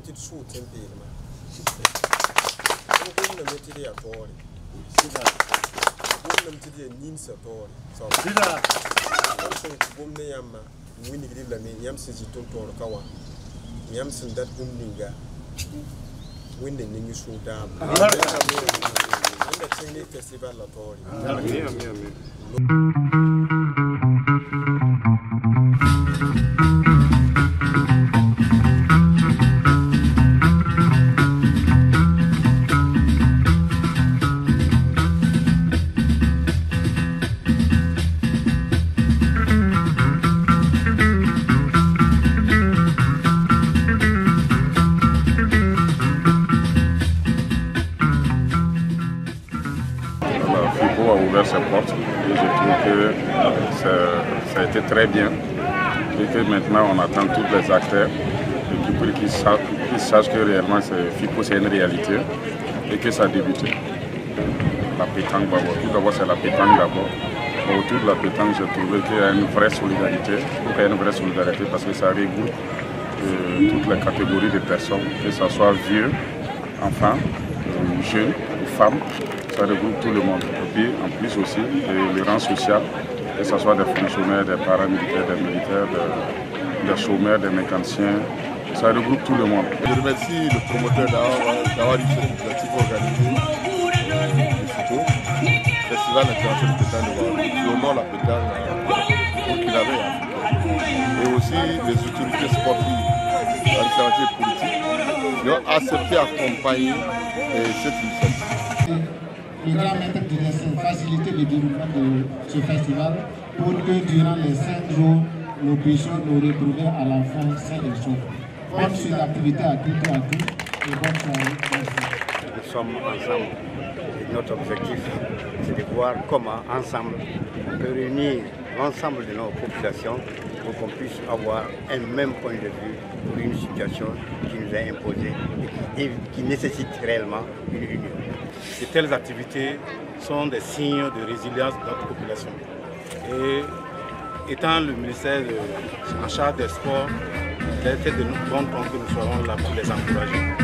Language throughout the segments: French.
mettre sous tempé. On a mettre des apports. On a mettre des nins apports. So, on yama, winning the lame, yam says it to Kawa. Yams and that booming. When the new show down, and the festival a ouvert ses portes et je trouve que ça a été très bien et que maintenant on attend tous les acteurs et qu'ils sachent que réellement FICO c'est une réalité et que ça a débuté. La pétanque, tout d'abord c'est la pétanque d'abord. Autour de la pétanque j'ai trouvé qu'il y a une vraie solidarité, parce que ça regroupe toutes les catégories de personnes, que ce soit vieux, enfants, jeunes ou femmes. Ça regroupe tout le monde. Et puis en plus aussi, le rang social, que ce soit des fonctionnaires, des paramilitaires, des militaires, des chômeurs, des mécaniciens, ça regroupe tout le monde. Je remercie le promoteur d'avoir eu cette initiative organisée du FICO, Festival international de pétanque de Ouagadougou, qui honore la pétanque burkinabé et africaine. Et aussi les autorités sportives, administratives et politiques qui ont accepté d'accompagner cette initiative. Le grand maître de l'essai faciliter le développement de ce festival pour que durant les 5 jours, nous puissions nous retrouver à la fin sains et saufs. Bonne suite d'activité à toutes et à tous et bonne soirée. Merci. Nous sommes ensemble et notre objectif c'est de voir comment ensemble on peut réunir l'ensemble de nos populations pour qu'on puisse avoir un même point de vue pour une situation qui nous est imposée et qui nécessite réellement une union. De telles activités sont des signes de résilience de notre population. Et étant le ministère en charge des sports, il a été de bon ton que nous serons là pour les encourager.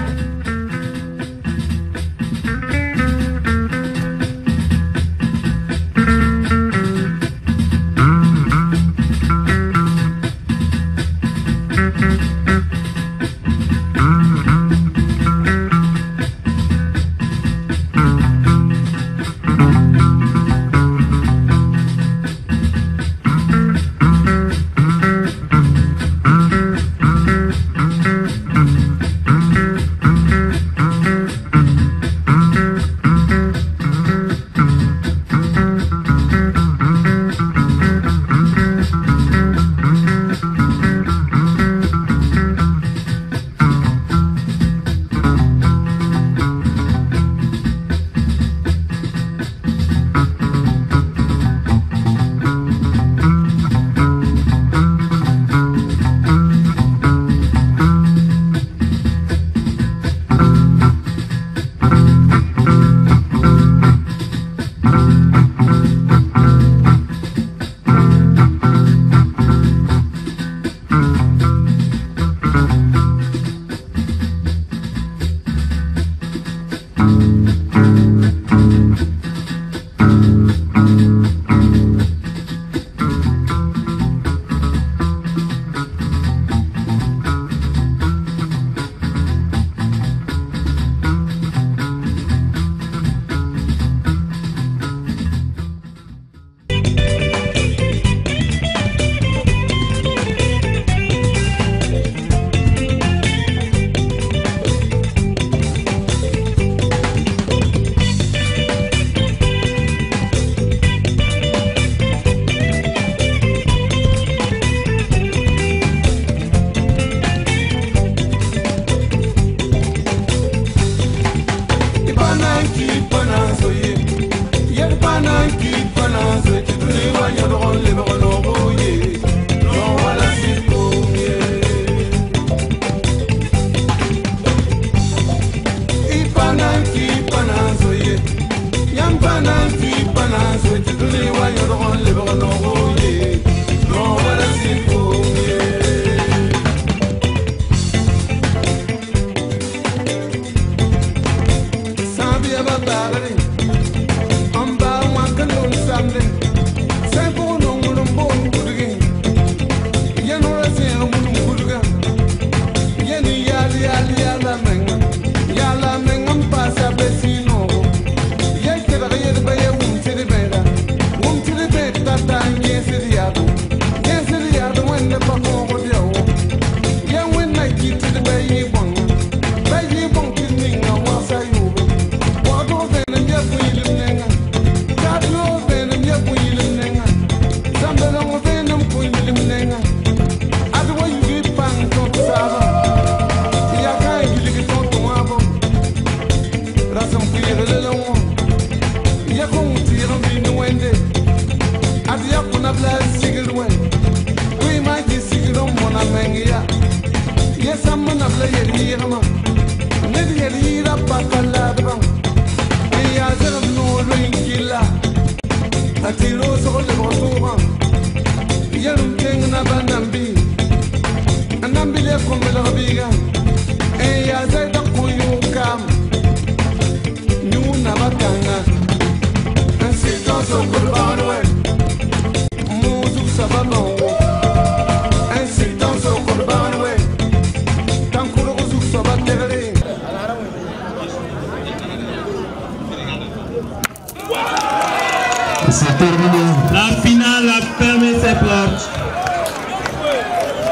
La finale a fermé ses portes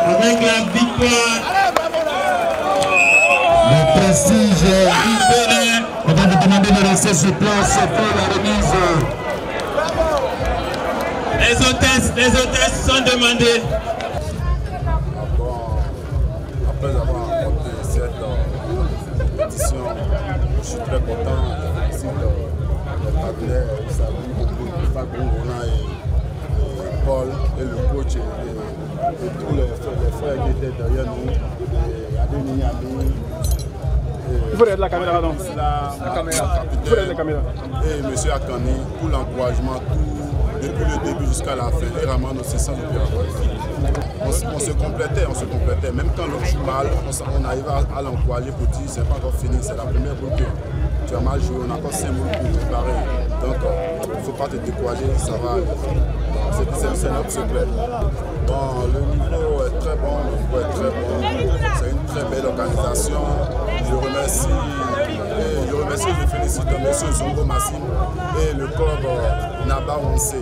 avec la victoire. Le prestige. On va vous demander de rester sur place pour la remise. Les hôtesses sont demandées. Après avoir remporté cette édition, je suis très content. Ici, le partenaire, Fabrice, et Paul et le coach et tous les frères qui étaient derrière nous, Adéni, il faut être la caméra, non? La caméra. Et M. Akani pour l'encouragement, depuis le début jusqu'à la fin, et vraiment aussi sans on se complétait. Même quand l'autre joue mal, on arrive à l'encourager pour dire c'est pas encore fini, c'est la première boule que tu as mal joué, on a encore 5 boules pour préparer. Donc il ne faut pas te décourager, ça va aller. C'est notre secret. Bon, le niveau est très bon, c'est une très belle organisation. Je remercie et je félicite M. Zongo Massim et le club Naba Onse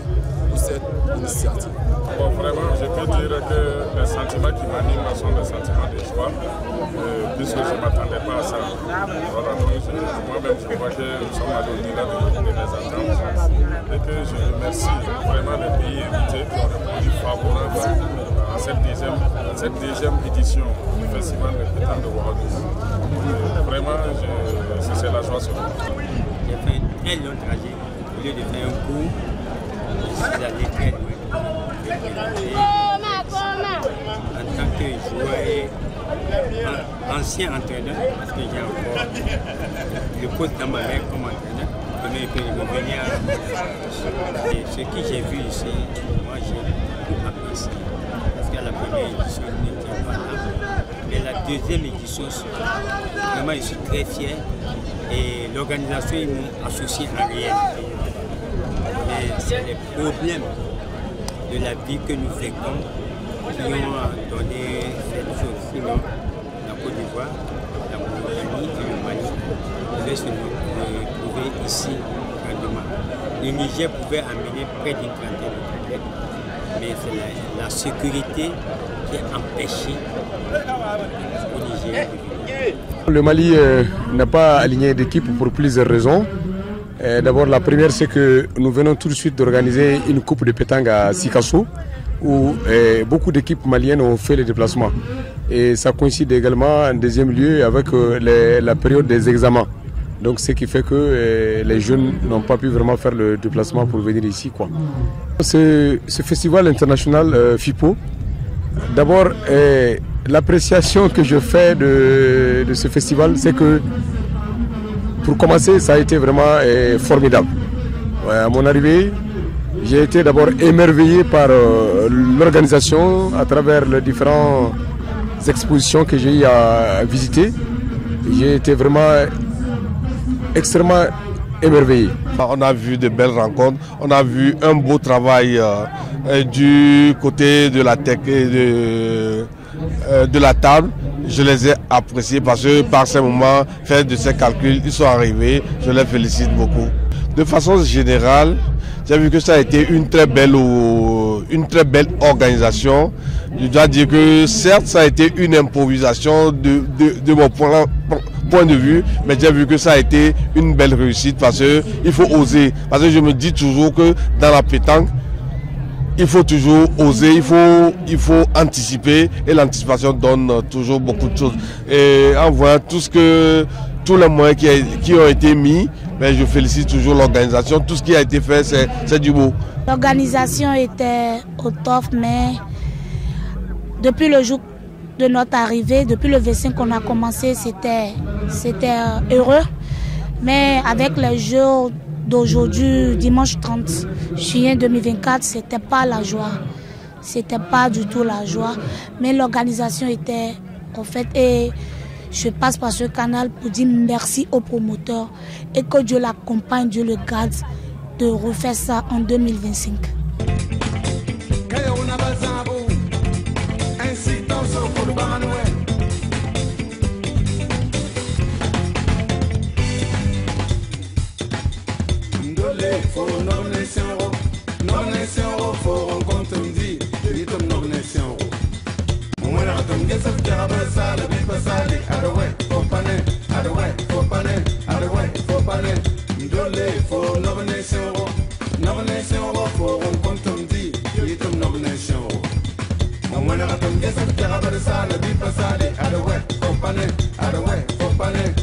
pour cette initiative. Bon, vraiment, je peux dire que les sentiments qui m'animent sont des sentiments de joie, puisque je ne m'attendais pas à ça. Voilà, donc moi-même, je crois que nous sommes allés au-delà de mes attentes et que je remercie vraiment les pays invités qui ont répondu favorablement à cette deuxième édition du Festival de pétanque de Ouagadougou. Vraiment, c'est la joie sur moi. J'ai fait un très long trajet. Au lieu de faire un coup, je suis allé très loin. En tant que joueur et ancien entraîneur, parce que j'ai encore le poste dans ma main comme entraîneur, mais que je revenir. Et ce que j'ai vu ici, moi j'ai beaucoup apprécié. Parce qu'à la première édition, je n'étais pas là. Mais la deuxième édition, vraiment je suis très fier. Et l'organisation, ils m'ont associé à rien. Et c'est les problèmes de la vie que nous fréquentons qui ont donné cette chose. Sinon, la Côte d'Ivoire, la Mauritanie et le Mali pouvaient se retrouver ici grandement. Le Niger pouvait amener près d'une trentaine d'athlètes, mais c'est la sécurité qui a empêché au Niger de venir. Le Mali n'a pas aligné d'équipe pour plusieurs raisons. D'abord, la première, c'est que nous venons tout de suite d'organiser une coupe de pétanque à Sikasso, où beaucoup d'équipes maliennes ont fait les déplacements. Et ça coïncide également en deuxième lieu avec la période des examens. Donc ce qui fait que les jeunes n'ont pas pu vraiment faire le déplacement pour venir ici, quoi. Ce festival international FIPO, d'abord, l'appréciation que je fais de ce festival, c'est que pour commencer, ça a été vraiment formidable. À mon arrivée, j'ai été d'abord émerveillé par l'organisation à travers les différentes expositions que j'ai eu à visiter. J'ai été vraiment extrêmement émerveillé. On a vu de belles rencontres, on a vu un beau travail du côté de la tech et de la table. Je les ai appréciés parce que par ces moments, faire de ces calculs, ils sont arrivés. Je les félicite beaucoup. De façon générale, j'ai vu que ça a été une très belle organisation. Je dois dire que certes, ça a été une improvisation de mon point de vue, mais j'ai vu que ça a été une belle réussite parce qu'il faut oser. Parce que je me dis toujours que dans la pétanque, il faut toujours oser, il faut anticiper et l'anticipation donne toujours beaucoup de choses. Et en voyant tous les moyens qui ont été mis, mais je félicite toujours l'organisation. Tout ce qui a été fait, c'est du beau. L'organisation était au top, mais depuis le jour de notre arrivée. Depuis le 25 qu'on a commencé, c'était heureux. Mais avec les jours d'aujourd'hui, dimanche 30 juillet 2024, c'était pas la joie. C'était pas du tout la joie. Mais l'organisation était en fait, et je passe par ce canal pour dire merci aux promoteurs et que Dieu l'accompagne, Dieu le garde de refaire ça en 2025. Company,